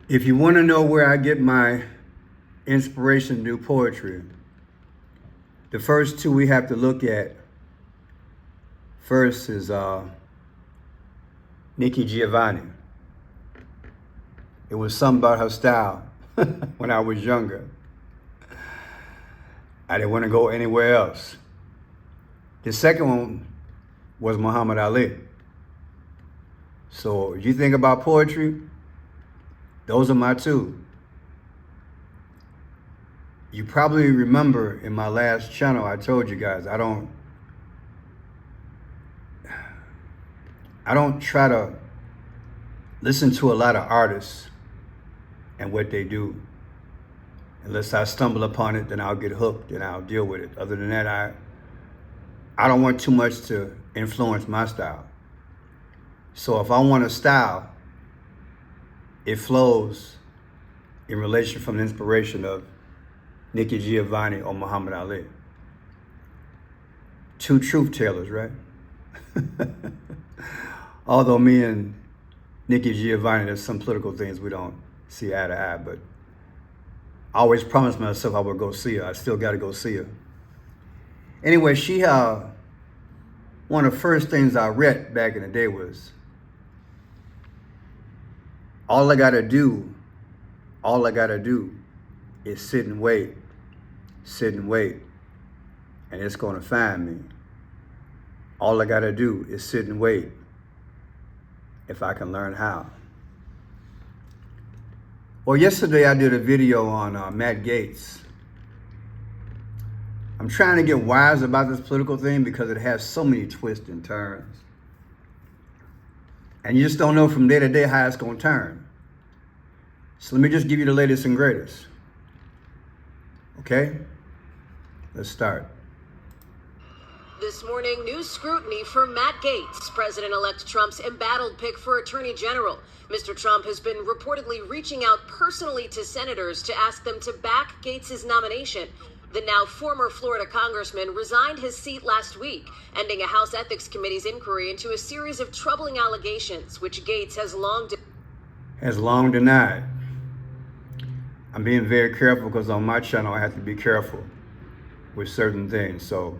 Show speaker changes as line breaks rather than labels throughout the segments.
If you want to know where I get my inspiration to do poetry, the first two we have to look at first is Nikki Giovanni. It was something about her style when I was younger. I didn't want to go anywhere else. The second one was Muhammad Ali. So if you think about poetry, those are my two. You probably remember in my last channel, I told you guys, I don't try to listen to a lot of artists and what they do. Unless I stumble upon it, then I'll get hooked and I'll deal with it. Other than that, I don't want too much to influence my style. So if I want a style, it flows in relation from the inspiration of Nikki Giovanni or Muhammad Ali. Two truth tellers, right? Although me and Nikki Giovanni, there's some political things we don't see eye to eye, but I always promised myself I would go see her. I still got to go see her. Anyway, she, one of the first things I read back in the day was, all I got to do is sit and wait, and it's going to find me. All I got to do is sit and wait if I can learn how. Well, yesterday I did a video on Matt Gaetz. I'm trying to get wise about this political thing because it has so many twists and turns. And you just don't know from day to day how it's going to turn. So let me just give you the latest and greatest. Okay? Let's start.
This morning, new scrutiny for Matt Gaetz, President-elect Trump's embattled pick for Attorney General. Mr. Trump has been reportedly reaching out personally to senators to ask them to back Gaetz's nomination. The now former Florida congressman resigned his seat last week, ending a House Ethics Committee's inquiry into a series of troubling allegations, which Gaetz has long
denied. I'm being very careful because on my channel I have to be careful with certain things. So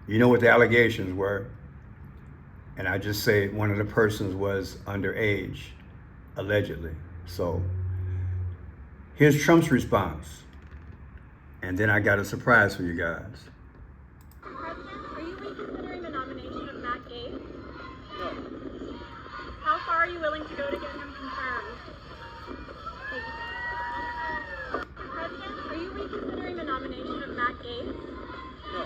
you know what the allegations were, and I just say one of the persons was underage, allegedly. So here's Trump's response, and then I got a surprise for you guys.
President, are you reconsidering the nomination of Matt Gaetz? No. How far are you willing to go to get him confirmed? Thank you. President, are you reconsidering the nomination of Matt Gaetz?
No.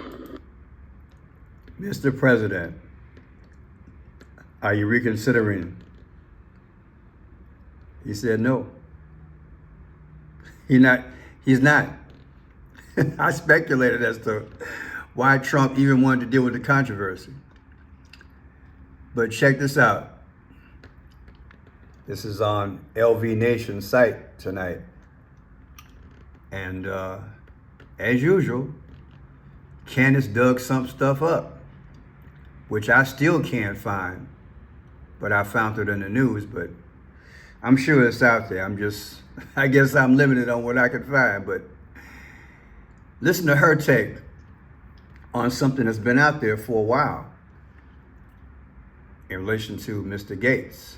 Mr. President, are you reconsidering? He said no. He's not. I speculated as to why Trump even wanted to deal with the controversy. But check this out. This is on LV Nation's site tonight. And as usual, Candace dug some stuff up, which I still can't find, but I found it in the news, but I'm sure it's out there. I guess I'm limited on what I can find, but listen to her take on something that's been out there for a while in relation to Mr. Gaetz.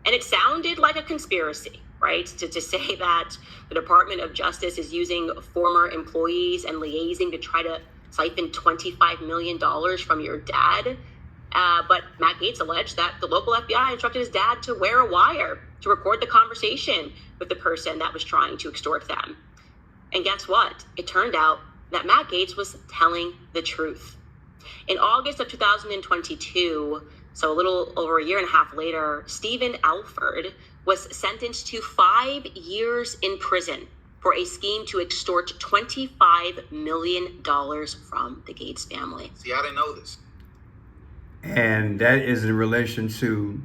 And it sounded like a conspiracy, right? To say that the Department of Justice is using former employees and liaising to try to siphon $25 million from your dad. But Matt Gaetz alleged that the local FBI instructed his dad to wear a wire to record the conversation with the person that was trying to extort them. And guess what? It turned out that Matt Gaetz was telling the truth. In August of 2022, so a little over a year and a half later, Stephen Alford was sentenced to 5 years in prison for a scheme to extort $25 million from the Gaetz family.
See, I didn't know this.
And that is in relation to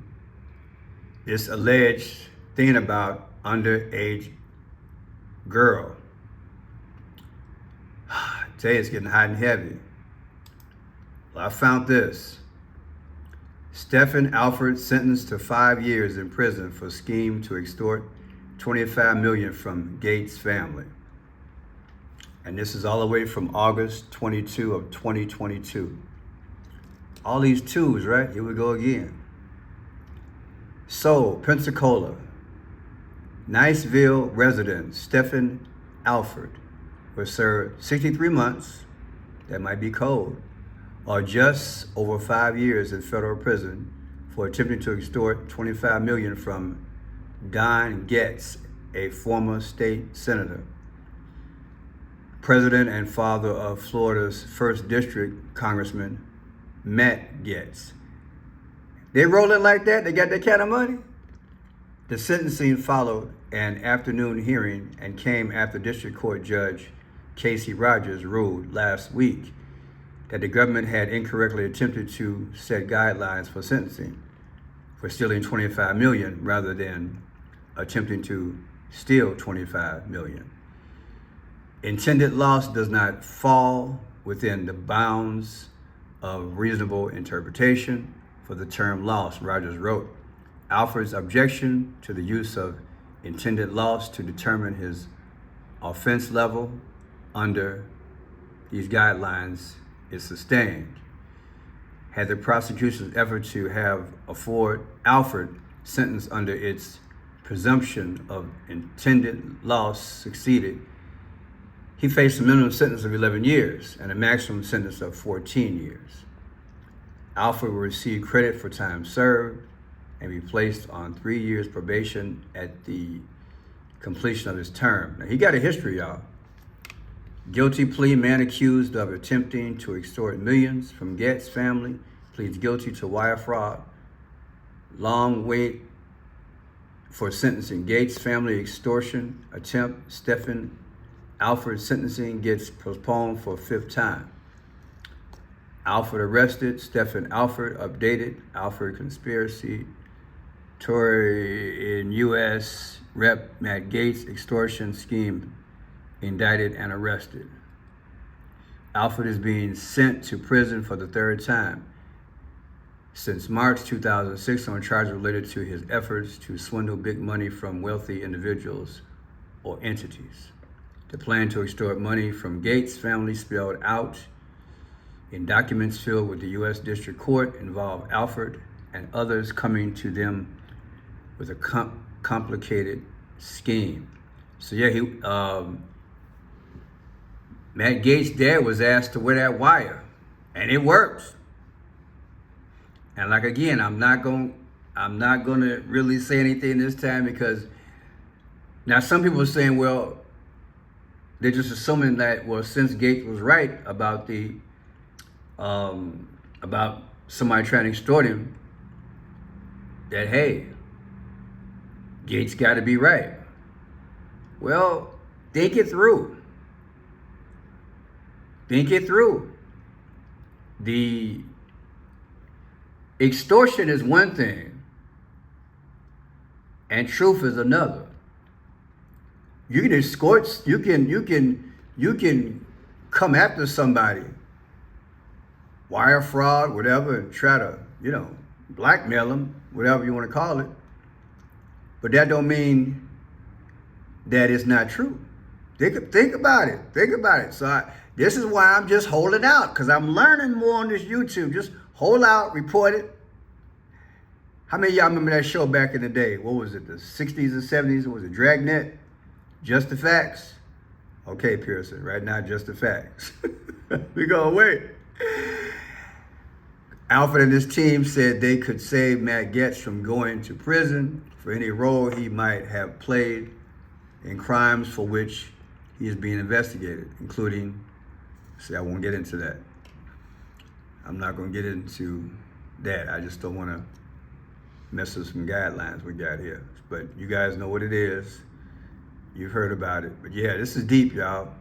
this alleged thing about underage girl. Today it's getting hot and heavy. Well, I found this. Stephen Alford sentenced to 5 years in prison for scheme to extort $25 million from Gaetz family. And this is all the way from August 22 of 2022. All these twos, right? Here we go again. So, Pensacola, Niceville resident Stephen Alford was served 63 months, that might be cold, or just over 5 years in federal prison for attempting to extort $25 million from Gaetz, a former state senator, president and father of Florida's 1st District Congressman Matt Gaetz. They rolling like that? They got that kind of money? The sentencing followed an afternoon hearing and came after District Court Judge Casey Rogers ruled last week that the government had incorrectly attempted to set guidelines for sentencing for stealing $25 million rather than attempting to steal $25 million. Intended loss does not fall within the bounds of reasonable interpretation for the term loss, Rogers wrote. Alford's objection to the use of intended loss to determine his offense level under these guidelines is sustained. Had the prosecution's effort to have Alford sentenced under its presumption of intended loss succeeded, he faced a minimum sentence of 11 years and a maximum sentence of 14 years. Alford will receive credit for time served and be placed on 3 years probation at the completion of his term. Now, he got a history, y'all. Guilty plea, man accused of attempting to extort millions from Gaetz family pleads guilty to wire fraud. Long wait for sentencing. Gaetz family extortion attempt. Stephen Alford sentencing gets postponed for a 5th time. Alford arrested. Stephen Alford updated. Alford conspiracy. Tory in U.S. Rep. Matt Gaetz extortion scheme indicted and arrested. Alford is being sent to prison for the 3rd time since March 2006 on charges related to his efforts to swindle big money from wealthy individuals or entities. The plan to extort money from Gaetz family spelled out in documents filled with the U.S. District Court involved Alford and others coming to them with a complicated scheme. So yeah, Matt Gaetz' dad was asked to wear that wire, and it works. And like again, I'm not gonna really say anything this time because now some people are saying, well, they're just assuming that, well, since Gaetz was right about about somebody trying to extort him, that hey, Gaetz got to be right. Well, think it through. Think it through. The extortion is one thing, and truth is another. You can escort. You can come after somebody, wire fraud, whatever, and try to blackmail them, whatever you want to call it. But that don't mean that it's not true. Think about it. Think about it. So this is why I'm just holding out, because I'm learning more on this YouTube. Just hold out, report it. How many of y'all remember that show back in the day? What was it, the 60s and 70s? Was it Dragnet? Just the Facts? Okay, Pearson, right now, just the facts. We gonna wait. Alford and his team said they could save Matt Gaetz from going to prison for any role he might have played in crimes for which he is being investigated, including, see, I won't get into that. I'm not gonna get into that. I just don't wanna mess with some guidelines we got here. But you guys know what it is. You've heard about it. But yeah, this is deep, y'all.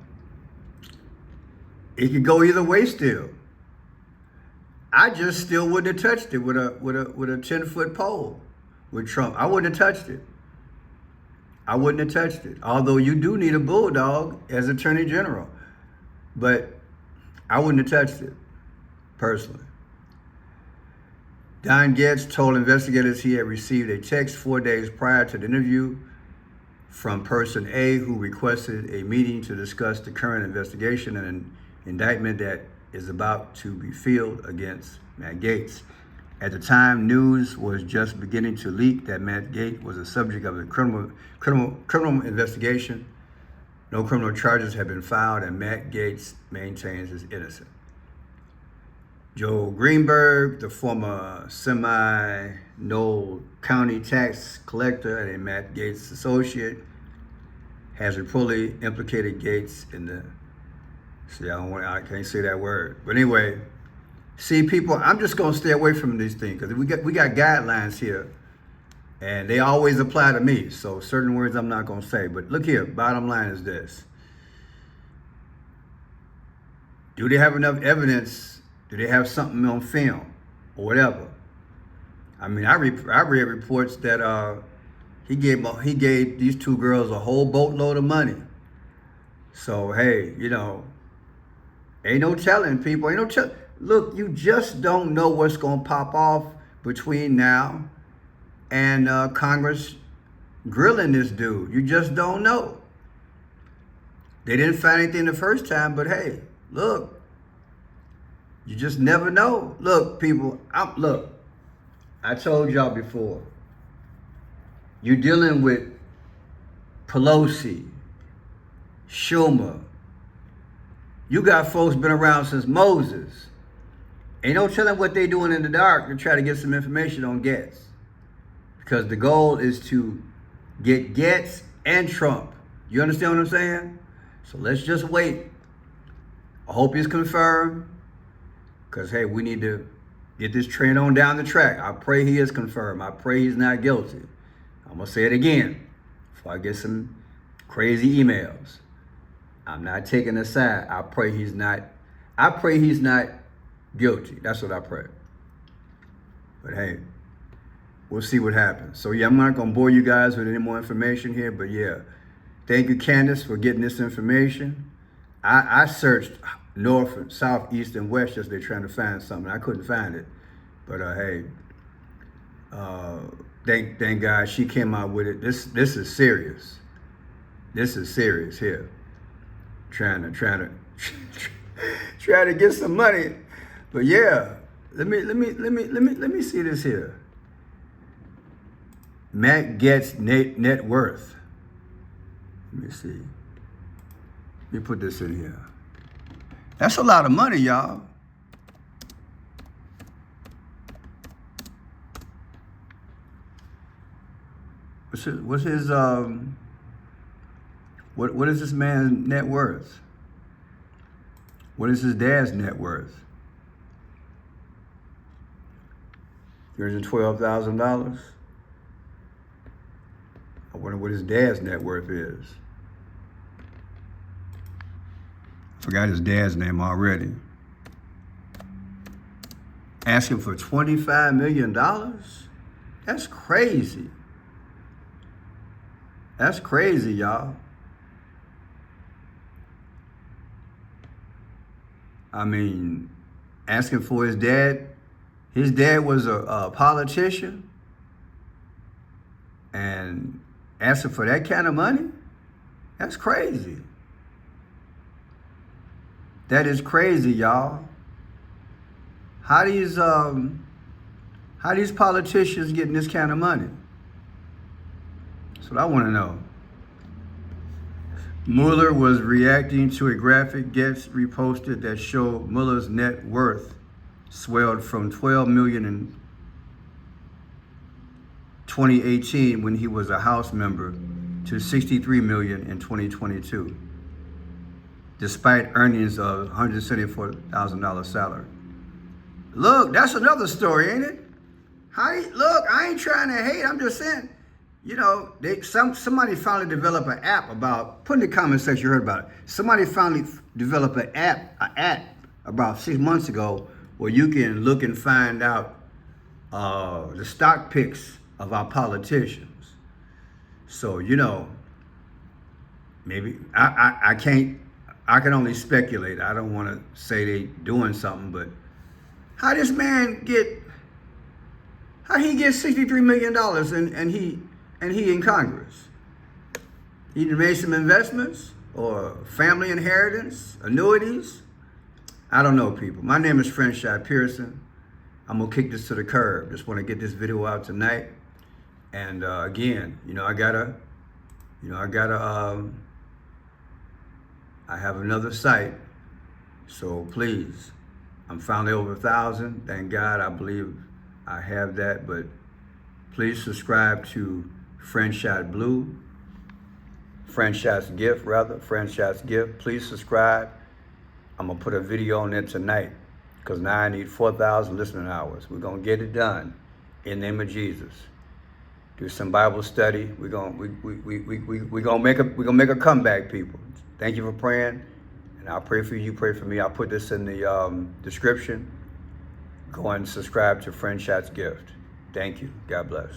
It could go either way still. I just still wouldn't have touched it with a 10-foot pole with Trump. I wouldn't have touched it. I wouldn't have touched it. Although you do need a bulldog as Attorney General. But I wouldn't have touched it, personally. Don Gaetz told investigators he had received a text 4 days prior to the interview from person A, who requested a meeting to discuss the current investigation and an indictment that is about to be filed against Matt Gaetz. At the time, news was just beginning to leak that Matt Gaetz was the subject of a criminal investigation. No criminal charges have been filed, and Matt Gaetz maintains his innocence. Joe Greenberg, the former Seminole County tax collector and a Matt Gaetz associate, has reportedly implicated Gaetz in the. See, I can't say that word. But anyway, see, people, I'm just gonna stay away from these things because we got guidelines here, and they always apply to me. So certain words I'm not gonna say. But look here, bottom line is this: do they have enough evidence? Do they have something on film or whatever? I mean, I read reports that he gave these two girls a whole boatload of money. So hey, you know, ain't no telling, people. Ain't no telling. Look, you just don't know what's gonna pop off between now and Congress grilling this dude. You just don't know. They didn't find anything the first time, but hey, look. You just never know. Look, people, I told y'all before, you're dealing with Pelosi, Schumer. You got folks been around since Moses. Ain't no telling what they doing in the dark to try to get some information on Gaetz. Because the goal is to get Gaetz and Trump. You understand what I'm saying? So let's just wait. I hope it's confirmed. Because, hey, we need to get this train on down the track. I pray he is confirmed. I pray he's not guilty. I'm going to say it again before I get some crazy emails. I'm not taking a side. I pray he's not guilty. That's what I pray. But, hey, we'll see what happens. So, yeah, I'm not going to bore you guys with any more information here. But, yeah, thank you, Candace, for getting this information. I searched north and south, east, and west just they're trying to find something. I couldn't find it. But, hey, thank God she came out with it. This is serious. This is serious here. Trying to get some money. But yeah, let me see this here. Matt Gaetz net worth. Let me see. Let me put this in here. That's a lot of money, y'all. What's his what is this man's net worth? What is his dad's net worth? $312,000. I wonder what his dad's net worth is. Forgot his dad's name already. Asking for $25 million? That's crazy. That's crazy, y'all. I mean, asking for his dad. His dad was a politician. And asking for that kind of money? That's crazy. That is crazy, y'all. How these politicians getting this kind of money? That's what I want to know. Mueller was reacting to a graphic Gaetz reposted that showed Mueller's net worth swelled from $12 million in 2018 when he was a House member to $63 million in 2022, despite earnings of $174,000 salary. Look, that's another story, ain't it? Look, I ain't trying to hate. I'm just saying, you know, somebody finally developed an app about, put in the comment section you heard about it. Somebody finally developed an app about 6 months ago where you can look and find out the stock picks of our politicians. So, you know, maybe I can only speculate. I don't want to say they doing something, but how this man get How he get $63 million and he in Congress? He made some investments or family inheritance, annuities. I don't know, people. My name is Friendshot Pearson. I'm gonna kick this to the curb. Just want to get this video out tonight. And again, I have another site. So please, I'm finally over 1,000. Thank God, I believe I have that. But please subscribe to Friendshot Blue, Friendshot's Gift rather, Friendshot's Gift. Please subscribe. I'm gonna put a video on it tonight because now I need 4,000 listening hours. We're gonna get it done in the name of Jesus. Do some Bible study. We're gonna make a comeback, people. Thank you for praying, and I'll pray for you. You pray for me. I'll put this in the description. Go and subscribe to Friendshot's Gift. Thank you. God bless.